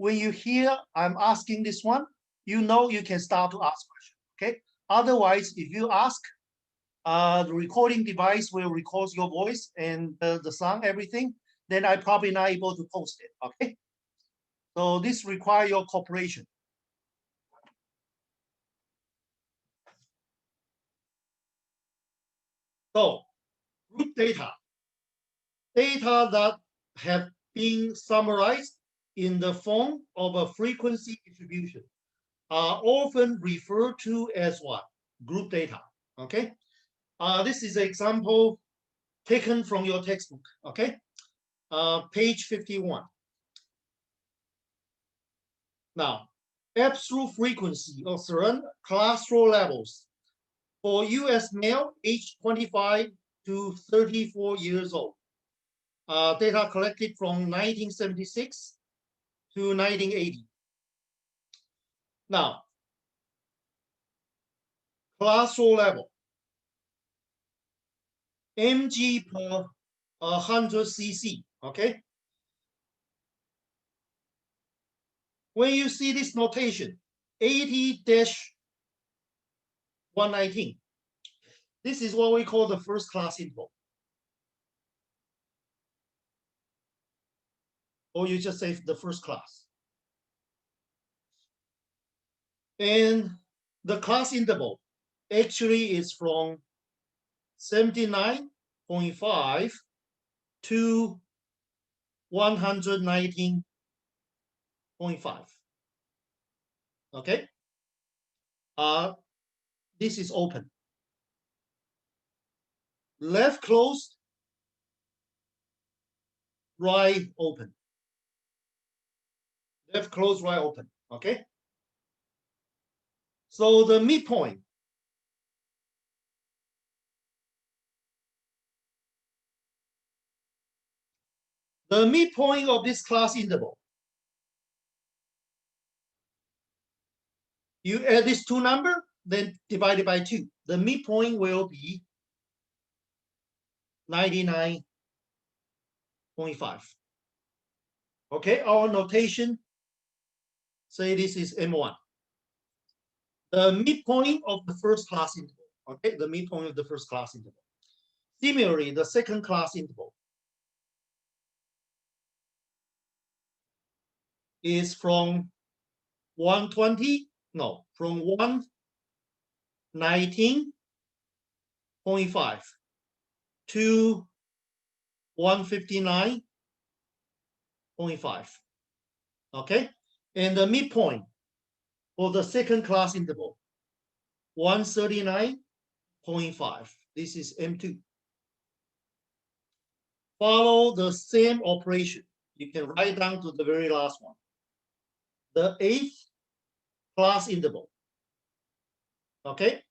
when you hear I'm asking this one, you know you can start to ask questions. Okay. Otherwise, if you ask, the recording device will record your voice and the sound, everything. Then I'm probably not able to post it. Okay. So this requires your cooperation. So group data that have been summarized in the form of a frequency distribution are often referred to as what? Group data. Okay. This is an example taken from your textbook. Okay. Page 51. Now, absolute frequency of certain cholesterol levels for U.S. male aged 25 to 34 years old. Data collected from 1976 to 1980. Now, cholesterol level, mg per 100 cc, okay? When you see this notation, 80-119, this is what we call the first class interval. Or you just say the first class. And the class interval actually is from 79.5 to 119.5. Okay. This is open. Left closed, right open. Left closed, right open. Okay. So the midpoint of this class interval, you add these two numbers, then divided by 2. The midpoint will be 99.5. Okay, our notation say this is M1. The midpoint of the first class interval. Okay, the midpoint of the first class interval. Similarly, the second class interval is from 120, no, from 119.5 to 159.5. Okay, and the midpoint for the second class interval, 139.5. This is M2. Follow the same operation. You can write down to the very last one. The 8th class interval. Okay,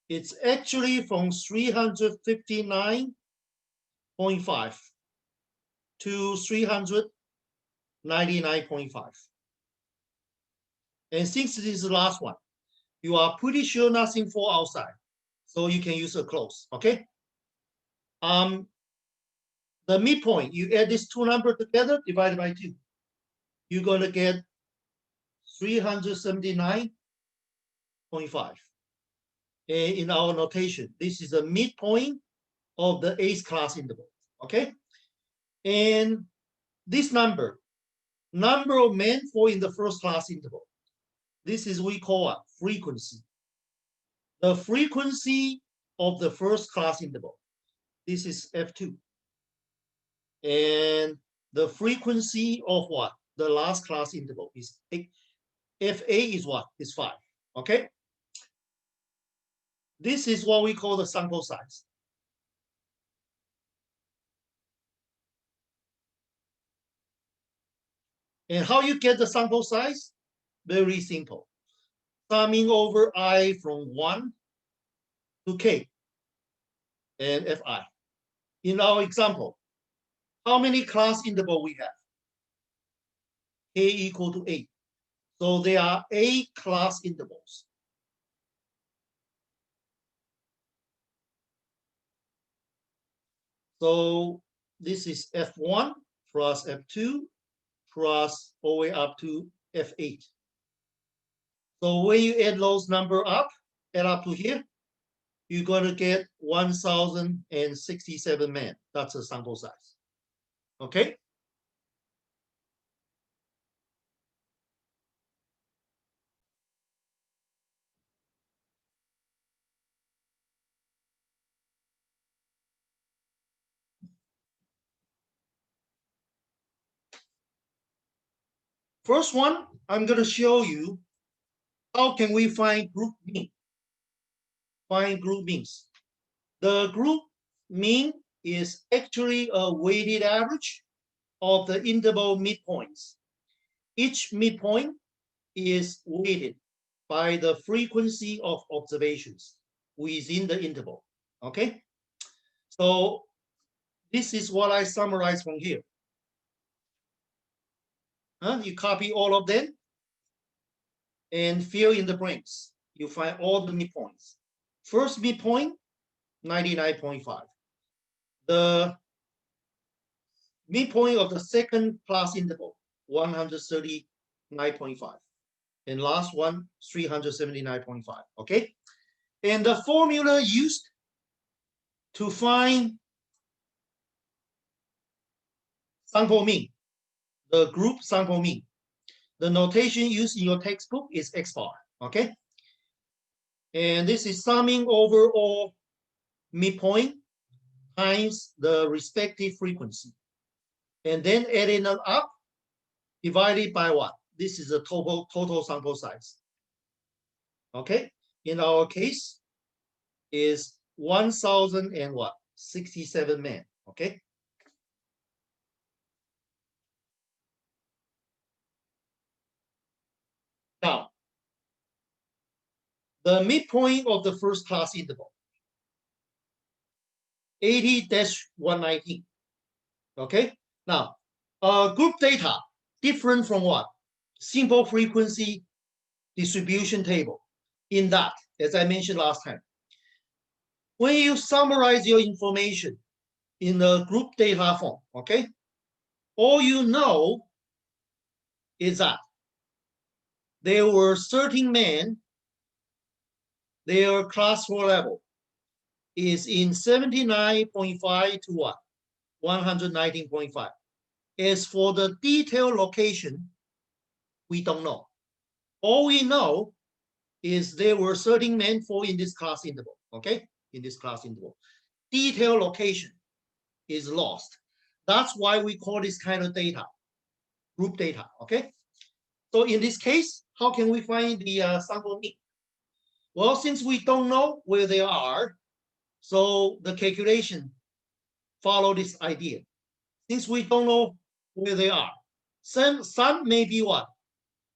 it's actually from 359.5 to 399.5. And since this is the last one, you are pretty sure nothing fall outside, so you can use a close. Okay. The midpoint, you add these two numbers together, divided by 2. You're going to get 379.5. And in our notation, this is the midpoint of the 8th class interval. Okay. And this number of men fall in the first class interval. This is we call a frequency. The frequency of the first class interval. This is F2. And the frequency of what? The last class interval is 8. FA is what? Is 5. Okay. This is what we call the sample size. And how you get the sample size? Very simple. Summing over I from 1 to K and Fi. In our example, how many class interval we have? K equal to 8. So there are 8 class intervals. So this is F1 plus F2 plus all the way up to F8. So when you add those numbers up, add up to here, you're going to get 1,067 men. That's the sample size. Okay? First one, I'm going to show you how can we find group mean. Find group means. The group mean is actually a weighted average of the interval midpoints. Each midpoint is weighted by the frequency of observations within the interval. Okay? So this is what I summarize from here. You copy all of them and fill in the blanks. You find all the midpoints. First midpoint, 99.5. The midpoint of the second class interval, 139.5. And last one, 379.5. Okay? And the formula used to find sample mean, the group sample mean, the notation used in your textbook is X bar. Okay? And this is summing over all midpoint times the respective frequency. And then adding it up, divided by what? This is the total sample size. Okay? In our case, is 1,067 men. Okay? Now, the midpoint of the first class interval, 80-119. Okay? Now, group data, different from what? Simple frequency distribution table. In that, as I mentioned last time, when you summarize your information in the group data form, okay, all you know is that there were 13 men, their class 4 level is in 79.5 to what? 119.5. As for the detailed location, we don't know. All we know is there were 13 men fall in this class interval, okay? In this class interval. Detailed location is lost. That's why we call this kind of data, group data, okay? So in this case, how can we find the sample mean? Well, since we don't know where they are, so the calculation follow this idea. Since we don't know where they are, some may be what?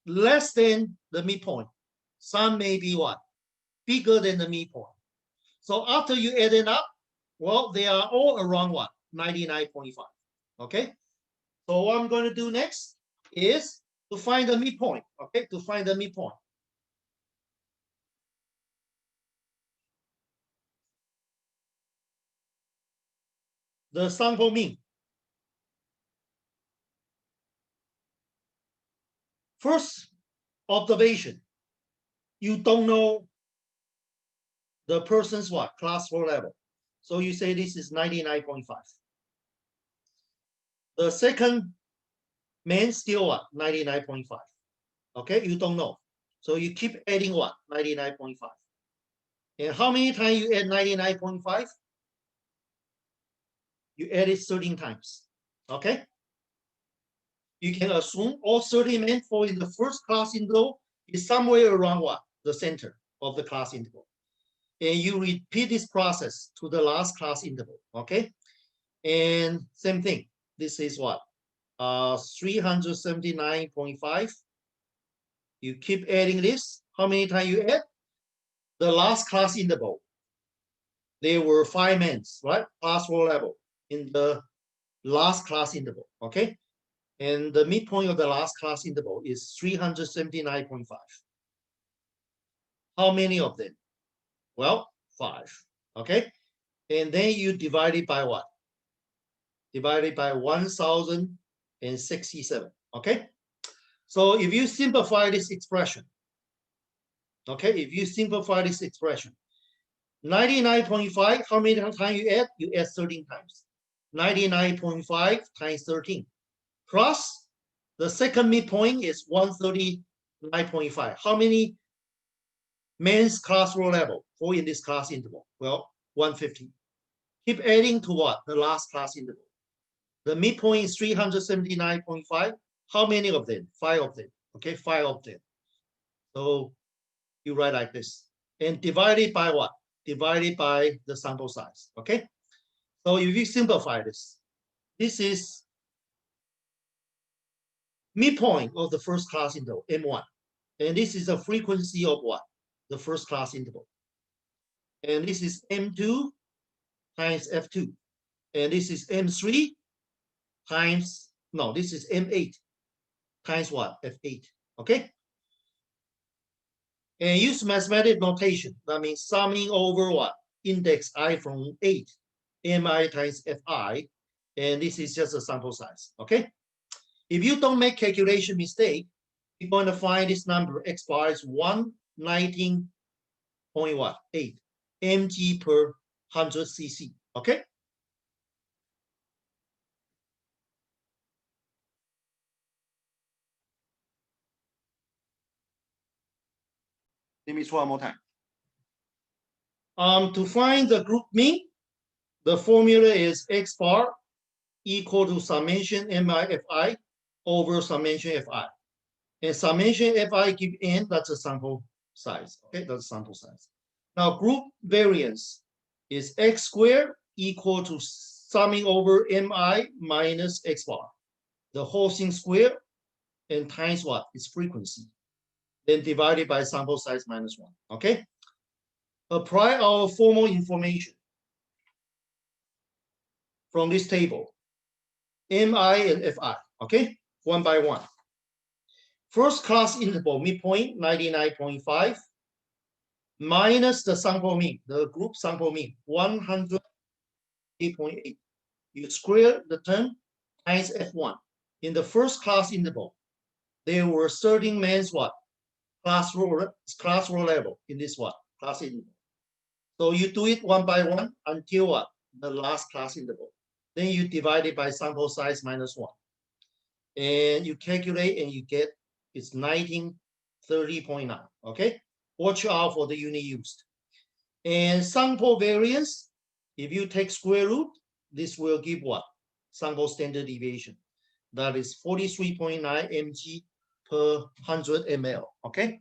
Less than the midpoint. Some may be what? Bigger than the midpoint. So after you add it up, well, they are all around what? 99.5. Okay? So what I'm going to do next is to find the midpoint. Okay? To find the midpoint. The sample mean. First observation, you don't know the person's what? Class 4 level. So you say this is 99.5. The second man still what? 99.5. Okay, you don't know. So you keep adding what? 99.5. And how many times you add 99.5? You add it 13 times. Okay? You can assume all 30 men fall in the first class interval is somewhere around what? The center of the class interval. And you repeat this process to the last class interval. Okay? And same thing. This is what? 379.5. You keep adding this. How many times you add? The last class interval. There were 5 men, right? Class 4 level in the last class interval. Okay? And the midpoint of the last class interval is 379.5. How many of them? Well, 5. Okay? And then you divide it by what? Divided by 1,067. Okay, so if you simplify this expression, okay, if you simplify this expression, 99.5, how many times you add? You add 13 times. 99.5 times 13 plus the second midpoint is 139.5. How many men's class row level for in this class interval? Well, 150. Keep adding to what? The last class interval. The midpoint is 379.5. How many of them? 5 of them. Okay, 5 of them. So you write like this. And divided by what? Divided by the sample size. Okay? So if you simplify this, this is midpoint of the first class interval, M1. And this is a frequency of what? The first class interval. And this is M2 times F2. And this is M3 times, no, this is M8 times what? F8. Okay? And use mathematical notation. That means summing over what? Index I from 8, mi times fi. And this is just a sample size. Okay? If you don't make calculation mistake, you're going to find this number x bar is 119.8 mg per 100 cc. Okay? Let me try one more time. To find the group mean, the formula is x bar equal to summation mi fi over summation fi. And summation fi give n, that's a sample size. Okay, that's sample size. Now group variance is x squared equal to summing over mi minus x bar. The whole thing squared and times what? Its frequency. Then divided by sample size minus 1. Okay? Apply our formal information from this table. Mi and fi. Okay? One by one. First class interval midpoint 99.5 minus the sample mean, the group sample mean 108.8. You square the term times F1. In the first class interval, there were 13 men's what? Class row level in this what? Class interval. So you do it one by one until what? The last class interval. Then you divide it by sample size minus 1. And you calculate and you get it's 1930.9. Okay? Watch out for the unit used. And sample variance, if you take square root, this will give what? Sample standard deviation. That is 43.9 mg per 100 ml. Okay?